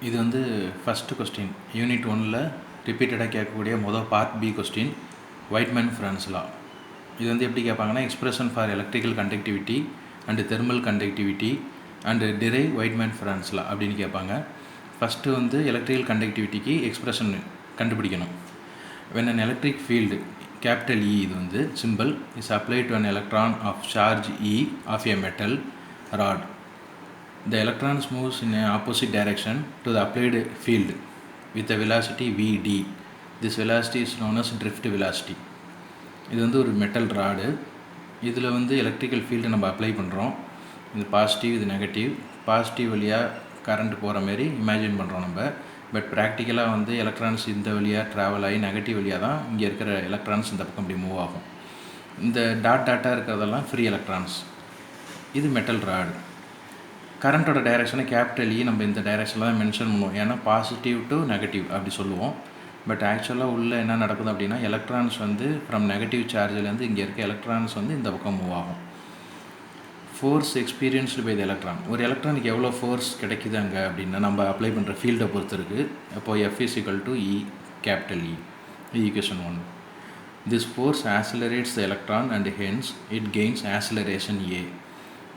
இது வந்து first question unit 1ல் ரிப்பீட்டடாக கேட்கக்கூடிய part b question Wiedemann Franz law. இது வந்து எப்படி கேட்பாங்கன்னா, expression for electrical conductivity and thermal conductivity and derive Wiedemann Franz law அப்படின்னு கேட்பாங்க. ஃபஸ்ட்டு வந்து எலக்ட்ரிக்கல் கண்டக்டிவிட்டிக்கு எக்ஸ்பிரஷன் கண்டுபிடிக்கணும். when an electric field capital E, இது வந்து simple, is applied to an electron of charge E of a metal rod, the electrons moves in an opposite direction to the applied field with a velocity Vd. This velocity is known as drift velocity. இது வந்து ஒரு metal rod. இதில் வந்து electrical field நம்ம apply பண்ணுறோம். இது positive, இது negative. Positive வழியாக கரண்ட் போகிற மாரி இமேஜின் பண்ணுறோம் நம்ம. பட் ப்ராக்டிக்கலாக வந்து எலக்ட்ரான்ஸ் இந்த வழியாக ட்ராவல் ஆகி நெகட்டிவ் வழியாக தான் இங்கே இருக்கிற எலக்ட்ரான்ஸ் இந்த பக்கம் இப்படி மூவ் ஆகும். இந்த டாட்டாக இருக்கிறதெல்லாம் ஃப்ரீ எலக்ட்ரான்ஸ். இது மெட்டல் ராடு. கரண்ட்டோட டைரெக்ஷனை கேபிட்டல் இ நம்ம இந்த டைரெக்ஷனில் தான் மென்ஷன் பண்ணுவோம். ஏன்னா பாசிட்டிவ் டு நெகட்டிவ் அப்படி சொல்லுவோம். பட் ஆக்சுவலாக உள்ளே என்ன நடக்குது அப்படின்னா, எலக்ட்ரான்ஸ் வந்து ஃப்ரம் நெகட்டிவ் சார்ஜிலேருந்து இங்கே இருக்க எலக்ட்ரான்ஸ் வந்து இந்த பக்கம் மூவ் ஆகும். Force experienced by the electron. ஒரு எலக்ட்ரானுக்கு எவ்வளோ ஃபோர்ஸ் கிடைக்குது அங்கே அப்படின்னா நம்ம அப்ளை பண்ணுற ஃபீல்டை பொறுத்து இருக்குது. அப்போது F is equal to E capital E, equation 1. This force accelerates the electron and hence it gains acceleration A.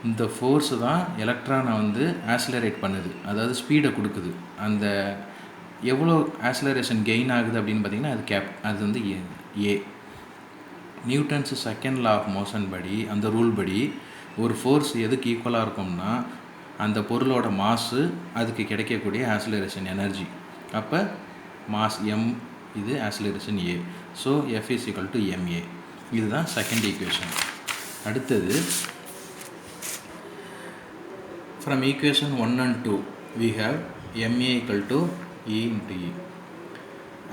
இந்த ஃபோர்ஸு தான் எலக்ட்ரானை வந்து ஆக்சிலரேட் பண்ணுது, அதாவது ஸ்பீடை கொடுக்குது. அந்த எவ்வளோ ஆக்சிலரேஷன் கெயின் ஆகுது அப்படின்னு பார்த்திங்கன்னா அது வந்து a. Newton's second law of motion படி, அந்த ரூல் படி ஒரு ஃபோர்ஸ் எதுக்கு ஈக்குவலாக இருக்கும்னா அந்த பொருளோட மாஸு அதுக்கு கிடைக்கக்கூடிய ஆக்சிலரேஷன் எனர்ஜி. அப்போ மாஸ் எம், இது acceleration A. So F is equal to ma. இதுதான் செகண்ட் ஈக்குவேஷன். அடுத்தது from equation 1 and 2 we have ma equal to E into E.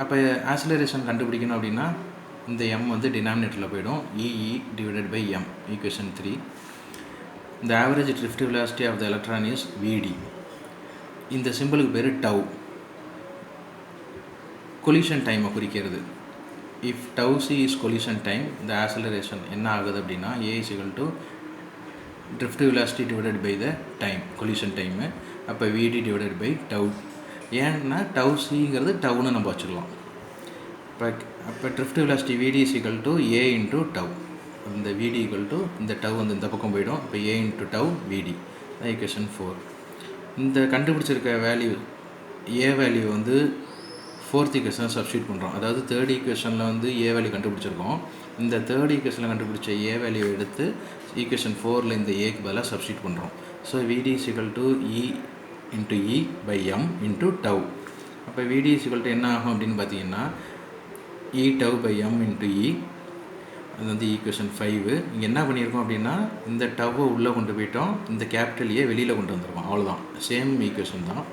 அப்போ ஆக்சிலரேஷன் கண்டுபிடிக்கணும் அப்படின்னா இந்த m வந்து டினாமினேட்டரில் போயிடும். EE divided by m, equation 3. The average drift velocity of the electron is Vd. இந்த சிம்பிளுக்கு பேர் டவ். கொலிஷன் டைமை குறிக்கிறது. If tau c is collision time, the acceleration என்ன ஆகுது அப்படின்னா A is equal to drift velocity divided by the time, collision time. அப்போ Vd divided by tau. ஏன்னா tau சிங்கிறது டவ்னு நம்ம வச்சுக்கலாம். அப்போ drift velocity Vd is equal to A into tau. இந்த Vd equal to இந்த டவ் வந்து இந்த பக்கம் போயிடும். இப்போ A into tau Vd, equation 4. இந்த கண்டுபிடிச்சிருக்க வேல்யூ A வேல்யூ வந்து ஃபோர்த் ஈக்குவேஷன் சப்ஸ்டியூட் பண்ணுறோம். அதாவது தேர்ட் ஈக்குவேஷனில் வந்து A வேல்யூ கண்டுபிடிச்சிருக்கோம். இந்த தேர்ட் ஈக்குவேஷனில் கண்டுபிடிச்ச A வேல்யூ எடுத்து ஈக்குவேஷன் 4ல் இந்த ஏக்கு பதிலாக சப்ஸ்டியூட் பண்ணுறோம். So Vd is equal to E into E by m into tau. அப்போ Vd is equal to என்ன ஆகும் அப்படின்னு பார்த்தீங்கன்னா E tau by m into E. அது வந்து ஈக்குவேஷன் 5. இங்கே என்ன பண்ணியிருக்கோம் அப்படின்னா இந்த டவ்வை உள்ளே கொண்டு போயிட்டோம், இந்த கேபிட்டல் ஏ வெளியில் கொண்டு வந்திருக்கோம். அவ்வளோதான், சேம் ஈக்குவேஷன் தான்.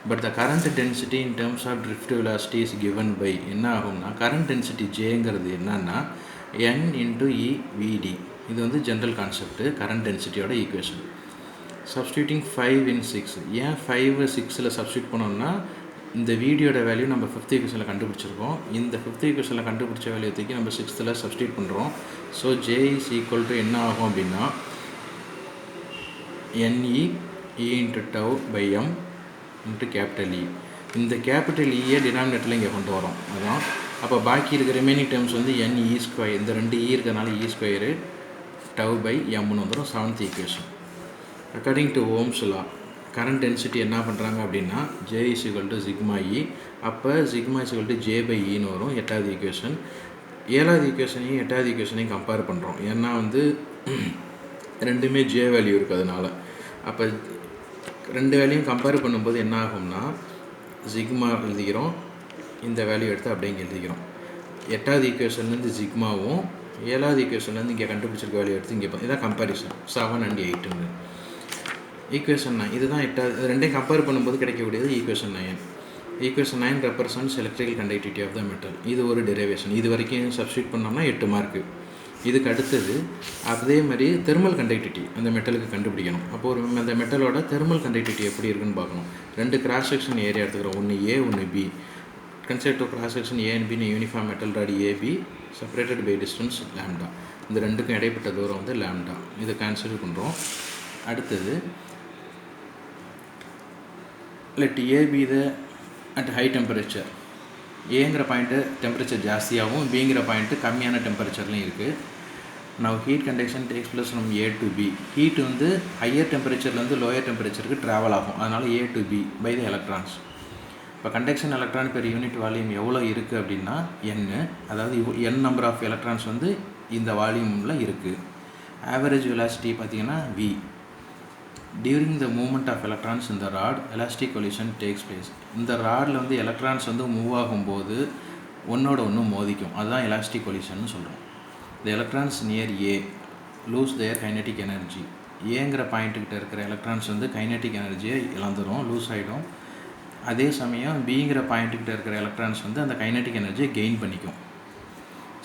But the current density in terms of drift velocity is given by என்ன ஆகும்னா, கரண்ட் டென்சிட்டி ஜேங்கிறது என்னன்னா n இன்ட்டு இ விடி. இது வந்து ஜென்ரல் கான்செப்ட், கரண்ட் டென்சிட்டியோட ஈக்குவேஷன். Substituting 5 in 6. ஏன் 5 6ல் சப்ஸ்டியூட் பண்ணோம்னா இந்த வீடியோட வேல்யூ நம்ம 5th ஈக்குவேஷனில் கண்டுபிடிச்சிருக்கோம். இந்த 5th ஈக்குவேஷனில் கண்டுபிடிச்ச வேல்யூ தூக்கி நம்ம 6th சப்ஸ்டியூட் பண்ணுறோம். So J is equal to என்ன ஆகும் அப்படின்னா NE E into tau by M into capital E. இந்த கேபிட்டல் ஈயை டினாமினேட்டரில் இங்கே கொண்டு வரோம். அதான் அப்போ பாக்கி இருக்கிற ரிமைனிங் டேர்ம்ஸ் வந்து NE ஸ்கொயர், இந்த 2 E இருக்கிறதுனால E ஸ்கொயரு டவ் பை எம்னு வந்துடும். 7th equation. According to Ohm's law current density என்ன பண்ணுறாங்க அப்படின்னா J is equal to sigma E. அப்போ sigma is equal to J by Eன்னு வரும். 8th equation. 7th ஈக்குவேஷனையும் 8th ஈக்குவேஷனையும் compare பண்ணுறோம். ஏன்னா வந்து ரெண்டுமே J வேல்யூ இருக்கிறதுனால. அப்போ ரெண்டு வேல்யூயும் கம்பேர் பண்ணும்போது என்ன ஆகும்னா சிக்மா எழுதிக்கிறோம், இந்த வேல்யூ எடுத்து அப்படியே இங்கே எழுதிக்கிறோம். 8th ஈக்குவேஷன்லேருந்து சிக்மாவும் 7th ஈக்குவேஷன்லேருந்து இங்கே கண்டுபிடிச்சிருக்க வேல்யூ எடுத்து இங்கே இதான் கம்பேரிசன் 7 and 8ன்னு. ஈக்குவேஷன் 9 இதுதான் 8th. ரெண்டையும் கம்பேர் பண்ணும்போது கிடைக்கக்கூடியது equation 9. Equation 9 represents electrical conductivity of the metal. இது ஒரு டெரிவேஷன். இது வரைக்கும் சப்ஸ்டியூட் பண்ணோம்னா 8 மார்க்கு. இதுக்கு அடுத்தது அதே மாதிரி தெர்மல் கண்டக்டிவிட்டி அந்த மெட்டலுக்கு கண்டுபிடிக்கணும். அப்போது அந்த மெட்டலோட தெர்மல் கண்டக்டிவிட்டி எப்படி இருக்குன்னு பார்க்கணும். 2 கிராஸ் செக்ஷன் ஏரியா எடுத்துக்கிறோம், ஒன்று ஏ ஒன்று b. Concept of cross section a and பின்னு யூனிஃபார்ம் மெட்டல் ராடி AB separated by distance lambda. இந்த ரெண்டுக்கும் இடைப்பட்ட தூரம் வந்து லேம்டா. இதை கேன்சல் பண்ணுறோம். அடுத்தது let A be the at high temperature. ஏங்கிற பாயிண்ட்டு டெம்பரேச்சர் ஜாஸ்தியாகவும் பிங்கிற பாயிண்ட்டு கம்மியான டெம்பரேச்சர்லையும் இருக்குது. now heat conduction takes place from A to B. Heat வந்து ஹையர் டெம்பரேச்சர்லேருந்து லோயர் டெம்பரேச்சருக்கு ட்ராவல் ஆகும். அதனால் A to B by the electrons. இப்போ conduction electron per unit volume எவ்வளோ இருக்குது அப்படின்னா n, அதாவது n நம்பர் ஆஃப் எலக்ட்ரான்ஸ் வந்து இந்த வால்யூமில் இருக்குது. ஆவரேஜ் வெலாசிட்டி பார்த்திங்கன்னா V. During the moment of electrons இந்த rod elastic collision takes place. இந்த ராடில் வந்து எலக்ட்ரான்ஸ் வந்து மூவ் ஆகும்போது ஒன்றோட ஒன்று மோதிக்கும். அதுதான் எலாஸ்டிக் கொலிஷன் சொல்கிறோம். த எலக்ட்ரான்ஸ் நியர் ஏ லூஸ் தேர் கைனட்டிக் எனர்ஜி. ஏங்கிற பாயிண்ட்டுக்கிட்ட இருக்கிற எலக்ட்ரான்ஸ் வந்து கைனட்டிக் எனர்ஜியை இழந்துடும், லூஸ் ஆகிடும். அதே சமயம் பிங்கிற பாயிண்ட்டுக்கிட்ட இருக்கிற எலக்ட்ரான்ஸ் வந்து அந்த கைனட்டிக் எனர்ஜியை கெயின் பண்ணிக்கும்.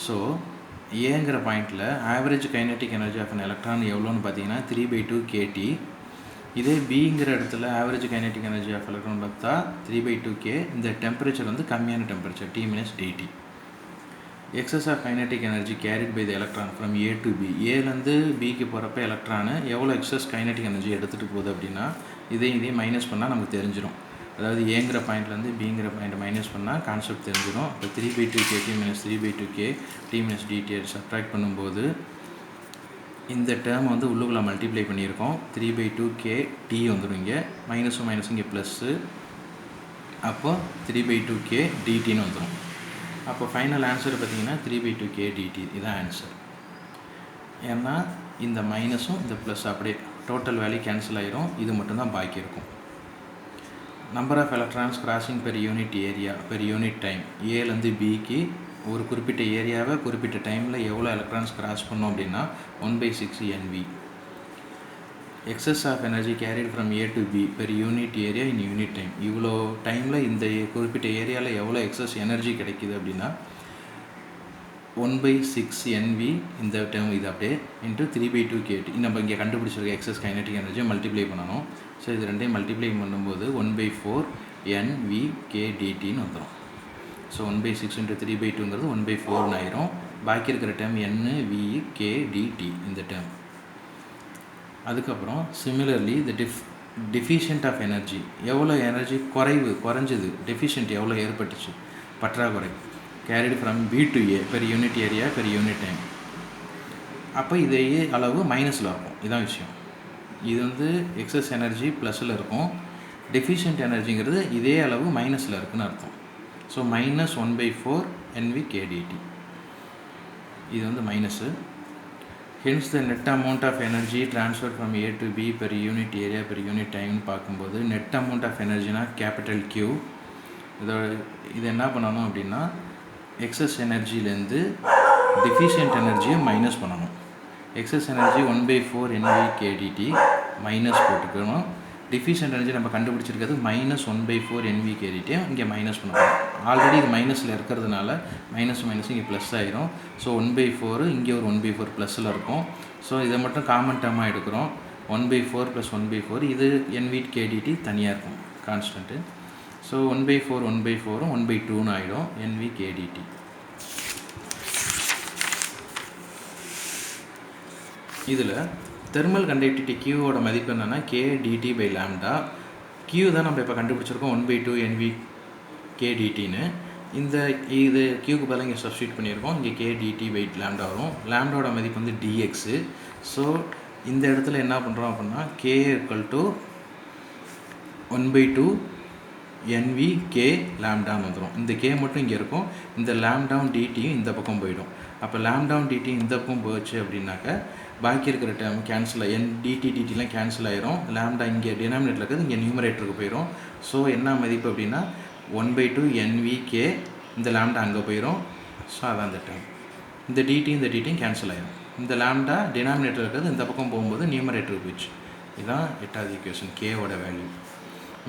ஸோ ஏங்கிற பாயிண்டில் average kinetic energy of an electron எவ்வளோன்னு பார்த்தீங்கன்னா 3/2 kT. இதே பிங்கிற இடத்துல average kinetic energy of electron பார்த்தா 3/2 k. இந்த டெம்பரேச்சர் வந்து கம்மியான temperature T-DT. Excess of kinetic energy carried by the electron from A to b. ஏலேருந்து பிக்கு போகிறப்ப எலக்ட்ரானு எவ்வளோ எக்ஸஸ் கைனட்டிக் எனர்ஜி எடுத்துகிட்டு போகுது அப்படின்னா இதையும் மைனஸ் பண்ணால் நமக்கு தெரிஞ்சிடும். அதாவது ஏங்கிற பாயிண்ட்லேருந்து பிங்கிற பாயிண்ட் மைனஸ் பண்ணால் கான்செப்ட் தெரிஞ்சிடும். இப்போ 3/2 kT - 3/2 k T-DT சப்ட்ராக்ட் பண்ணும்போது இந்த டேர்ம் வந்து உள்ளுக்குள்ளே மல்டிப்ளை பண்ணியிருக்கோம். 3/2 kT வந்துடும். இங்கே மைனஸும் இங்கே ப்ளஸ்ஸு, அப்போ 3/2 kDTன்னு வந்துடும். அப்போ ஃபைனல் ஆன்சர் பார்த்திங்கன்னா 3/2 kDT. இதுதான் ஆன்சர். ஏன்னா இந்த மைனஸும் இந்த ப்ளஸ் அப்படியே டோட்டல் வேல்யூ கேன்சல் ஆகிரும். இது மட்டும்தான் பாக்கி இருக்கும். Number of electrons crossing per unit area per unit time. ஏலேருந்து பிக்கு ஒரு குறிப்பிட்ட ஏரியாவை குறிப்பிட்ட டைமில் எவ்வளோ எலக்ட்ரான்ஸ் கிராஸ் பண்ணோம் அப்படின்னா 1/6 NV. Excess of energy carried from A to B per unit area in unit time. இவ்வளோ டைமில் இந்த குறிப்பிட்ட ஏரியாவில் எவ்வளோ எக்ஸஸ் எனர்ஜி கிடைக்கிது அப்படின்னா 1/6 NV. இந்த டேர்ம் இது அப்படியே இன்ட்டு 3/2 kT. நம்ம இங்கே கண்டுபிடிச்சிருக்க எக்ஸஸ் கைனட்டிக் எனர்ஜியை மல்டிப்ளை பண்ணணும். ஸோ இது ரெண்டையும் மல்டிப்ளை பண்ணும்போது 1/4 NV kDTன்னு வந்துடும். ஸோ 1/6 × 3/2ங்கிறது 1/4 ஆயிரும். பாக்கி இருக்கிற டேர்ம் NV kDT இந்த டேர்ம். அதுக்கப்புறம் similarly the deficient of energy எவ்வளோ எனர்ஜி குறைஞ்சது டெஃபிஷியன்ட் எவ்வளோ ஏற்பட்டுச்சு பற்றாக்குறை carried from B to A per unit area per unit time. அப்போ இதே அளவு மைனஸில் இருக்கும். இதுதான் விஷயம். இது வந்து எக்ஸஸ் எனர்ஜி ப்ளஸில் இருக்கும். டெஃபிஷியன்ட் எனர்ஜிங்கிறது இதே அளவு மைனஸில் இருக்குதுன்னு அர்த்தம். So -1/4 NV kDT. இது வந்து மைனஸு. Hence the net amount of energy transfer from A to B per unit area per unit டைம்னு பார்க்கும்போது நெட் அமௌண்ட் ஆஃப் எனர்ஜினா கேபிட்டல் Q. இது என்ன பண்ணணும் அப்படின்னா எக்ஸஸ் எனர்ஜிலேருந்து டிஃபிஷியன்ட் எனர்ஜியை மைனஸ் பண்ணணும். Excess energy 1/4 NV kDT minus போட்டுக்கணும். டிஃபிஷியன்ட் எனர்ஜி நம்ம கண்டுபிடிச்சிருக்கிறது -1/4 NV kDT. இங்கே மைனஸ் பண்ணணும். ஆல்ரெடி இது மைனஸில் இருக்கிறதுனால மைனஸ் இங்கே ப்ளஸ் ஆகிரும். ஸோ 1/4 இங்கே ஒரு 1/4 ப்ளஸில் இருக்கும். ஸோ இதை மட்டும் காமன் டேர்மாக எடுக்கிறோம். 1/4 + 1/4 இது NV kDT தனியாக இருக்கும் கான்ஸ்டன்ட்டு. ஸோ 1/4 1/4 1/2ன்னு ஆகிடும் NV kDT. இதில் தெர்மல் கண்டக்டிவிட்டி Qவோட மதிப்பு என்னென்னா kDT/λ. Q தான் நம்ம இப்போ கண்டுபிடிச்சிருக்கோம் 1/2 NV kDTன்னு. இது Qக்கு பதிலாக இங்கே சப்ஸ்டியூட் பண்ணியிருக்கோம். இங்கே kDT/λ வரும். லாம்டாவோட மதிப்பு வந்து dx. ஸோ இந்த இடத்துல என்ன பண்ணுறோம் அப்படின்னா k = 1/2 NV k/λ வந்துடும். இந்த k மட்டும் இங்கே இருக்கும். இந்த லாம்டாவும் டிடியும் இந்த பக்கம் போயிடும். அப்போ லாம்டாவும் டிடியும் இந்த பக்கம் போச்சு அப்படின்னாக்க பாக்கி இருக்கிற டேர்ம் கேன்சல் டிடிலாம் கேன்சல் ஆயிரும். லாம்டா இங்கே டினாமினேட்டர் இருக்கிறது இங்கே நியூமரேட்டருக்கு போயிடும். ஸோ என்ன மதிப்பு அப்படின்னா 1/2 NV k. இந்த லாம்டா அங்கே போயிடும். ஸோ அதான் இந்த டேர்ம். இந்த டிடியும் கேன்சல் ஆயிரும். இந்த லாம்டா டினாமினேட்டர் இருக்கிறது இந்த பக்கம் போகும்போது நியூமரேட்டருக்கு போயிடுச்சு. இதுதான் 8வது ஈக்குவேஷன் கேவோட வேல்யூ.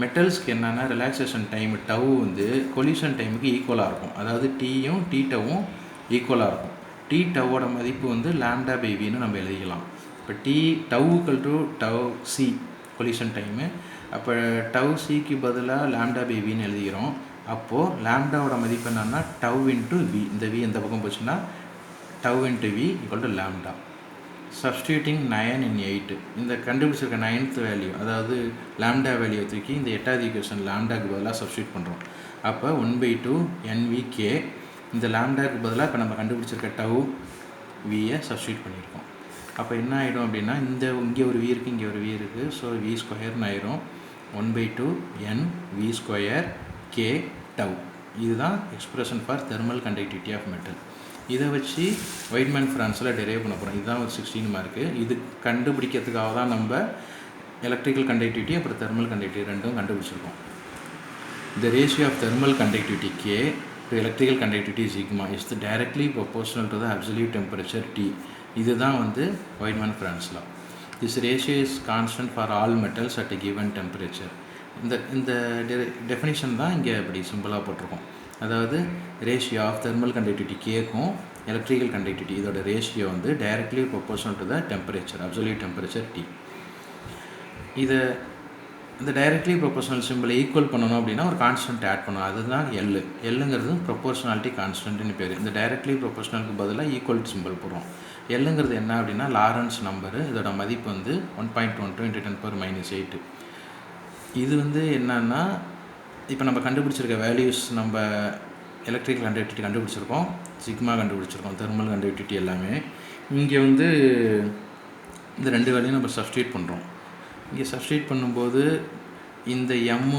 மெட்டல்ஸ்க்கு என்னென்னா ரிலாக்ஸேஷன் டைம் டவ் வந்து கொலிஷன் டைமுக்கு ஈக்குவலாக இருக்கும். அதாவது டீயும் டீட்டவும் ஈக்குவலாக இருக்கும். டி டவோட மதிப்பு வந்து λ/vன்னு நம்ம எழுதிக்கலாம். இப்போ τ/c கொலிஷன் டைமு. அப்போ τc பதிலாக λ/vன்னு எழுதிக்கிறோம். அப்போது லாம்டாவோட மதிப்பு என்னென்னா τ × v. இந்த v இந்த பக்கம் போச்சுன்னா τ × v = λ. சப்ஸ்டியூட்டிங் 9 in 8 இந்த கண்டுபிடிச்சிருக்க 9th வேல்யூ அதாவது லாம்டா வேல்யூ தூக்கி இந்த 8வது ஈக்குவேஷன் லாம்டாக்கு பதிலாக சப்ஸ்டியூட் பண்ணுறோம். அப்போ 1/2 NVK இந்த லாம்டாக்கு பதிலாக இப்போ நம்ம கண்டுபிடிச்சிருக்க டவு வியை சப்ஸ்டியூட் பண்ணியிருக்கோம். அப்போ என்ன ஆகிடும் அப்படின்னா இங்கே ஒரு வி இருக்குது, இங்கே ஒரு வி இருக்குது. ஸோ வி ஸ்கொயர்னு ஆயிரும். 1/2 NV² K டவு. இதுதான் expression for thermal conductivity of metal. இதை வச்சு வைட்மேன் ஃப்ரான்ஸில் டெரைவ் பண்ண போகிறோம். இதுதான் ஒரு 16 மார்க்கு. இது கண்டுபிடிக்கிறதுக்காக தான் நம்ம எலக்ட்ரிக்கல் கண்டக்டிவிட்டி அப்புறம் தெர்மல் கண்டக்டிவிட்டி ரெண்டும் கண்டுபிடிச்சிருக்கோம். The ratio of thermal conductivity K to electrical conductivity sigma is directly proportional to the absolute temperature T. இதுதான் Whitman Franz law. This ratio is constant for all metals at a given temperature. இந்த definition தான் இங்கே அப்படி சிம்பிளாக போட்டிருக்கோம். அதாவது ratio of thermal conductivity கேக்கும் electrical conductivity இதோட ratio directly proportional to the temperature absolute temperature T. இதை இந்த டைரக்ட்லி ப்ரொபோர்ஷனல் சிம்பிளை ஈக்குவல் பண்ணணும் அப்படின்னா ஒரு கான்ஸ்டன்ட் ஆட் பண்ணணும். அதுதான் எல்லுங்கிறது ப்ரொபோர்ஷனாலிட்டி கான்ஸ்டன்ட்னு பேர். இந்த டைரக்ட்லி ப்ரொபோர்ஷனலுக்கு பதிலாக ஈக்குவல் சிம்பிள் போடுறோம். எல்லுங்கிறது என்ன அப்படின்னா லாரன்ஸ் நம்பரு. இதோட மதிப்பு 1.12 × 10⁻⁸. இது என்னன்னா இப்போ நம்ம கண்டுபிடிச்சிருக்க வேல்யூஸ் நம்ம எலக்ட்ரிக்கல் கண்டக்டிவிட்டி கண்டுபிடிச்சிருக்கோம், சிக்மா கண்டுபிடிச்சிருக்கோம், தெர்மல் கண்டக்டிவிட்டி எல்லாமே. இங்கே இந்த ரெண்டு வேல்யூயும் நம்ம சப்ஸ்டியூட் பண்ணுறோம். இங்கே சப்ஸ்டியூட் பண்ணும்போது இந்த எம்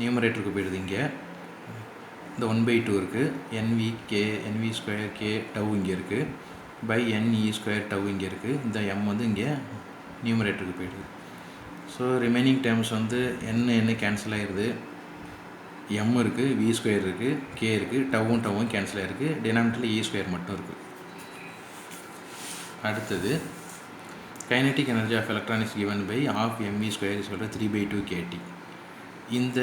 நியூமரேட்டருக்கு போயிடுது. இங்கே இந்த 1/2 இருக்குது, NV² K டவு இங்கே இருக்குது, பை NE² டவு இங்கே இருக்குது. இந்த எம் இங்கே நியூமரேட்டருக்கு போயிடுது. So remaining terms n cancel ஆகிடுது. எம் இருக்குது, V² இருக்குது, K இருக்குது, டவும் கேன்சல் ஆகிருக்கு. டினாமினேட்டரில் E² மட்டும் இருக்குது. அடுத்தது kinetic energy of electron is given by ½ mv² = 3/2 kT. இந்த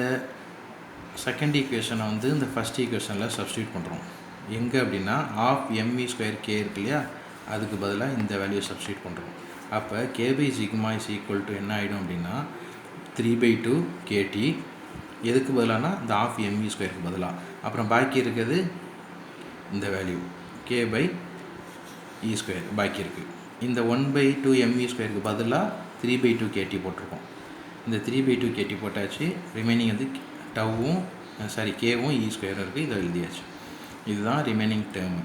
செகண்ட் ஈக்குவேஷனை இந்த ஃபஸ்ட் ஈக்குவேஷனில் சப்ஸ்டியூட் பண்ணுறோம். எங்கே அப்படின்னா ½ mv² K இருக்கு இல்லையா, அதுக்கு பதிலாக இந்த வேல்யூ சப்ஸ்டியூட் பண்ணுறோம். அப்போ K/σ = என்ன ஆகிடும் அப்படின்னா 3/2 kT. எதுக்கு பதிலானா இந்த ½ mv²க்கு பதிலாக. அப்புறம் பாக்கி இருக்கிறது இந்த வேல்யூ K/E² பாக்கி இருக்குது. இந்த 1/2 mv²க்கு பதிலாக 3/2 kT போட்டிருக்கோம். இந்த 3/2 kT போட்டாச்சு. ரிமைனிங் டவும் Kவும் E² இருக்குது. இதை எழுதியாச்சு. இதுதான் ரிமைனிங் டேர்மு.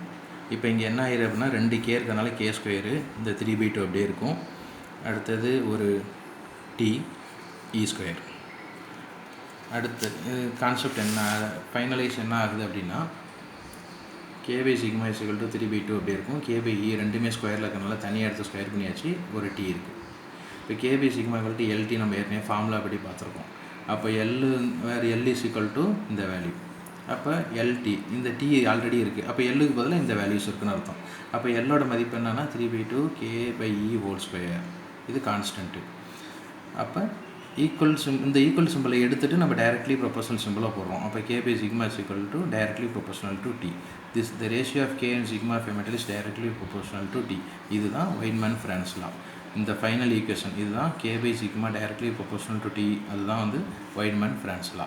இப்போ இங்கே என்ன ஆயிடுது அப்படின்னா 2 K இருக்கிறதுனால K², இந்த 3/2 அப்படியே இருக்கும். அடுத்தது ஒரு T E². அடுத்து கான்செப்ட் என்ன ஃபைனலைஸ் என்ன ஆகுது அப்படின்னா K/σ = 3/2 அப்படி இருக்கும். K/E ரெண்டுமே ஸ்கொயரில் இருக்கிறதுனால தனியாக எடுத்து ஸ்கொயர் பண்ணியாச்சு. ஒரு T இருக்குது. இப்போ K/σ = LT நம்ம ஏற்கனவே ஃபார்முலா படி பார்த்துருக்கோம். அப்போ வேறு L = இந்த வேல்யூ. அப்போ LT இந்த T ஆல்ரெடி இருக்குது. அப்போ எல்லுக்கு பதிலாக இந்த வேல்யூஸ் இருக்குன்னு அர்த்தம். அப்போ எல்லோட மதிப்பு என்னன்னா 3/2 K/E². இது கான்ஸ்டன்ட்டு. அப்போ இந்த ஈக்குவல் சிம்பிளை எடுத்துகிட்டு நம்ம டைரக்ட்லி ப்ரொபோர்ஷனல் சிம்பிளாக போடுறோம். அப்போ K/σ = directly proportional to T. The ratio of K and sigma of a metal is directly proportional to T. இதுதான் வைட்மேன் ஃப்ரான்ஸ் லா. இந்த ஃபைனல் ஈக்குவேஷன் இதுதான் K/σ directly proportional to T. அதுதான் வைட்மேன் ஃப்ரான்ஸ் லா.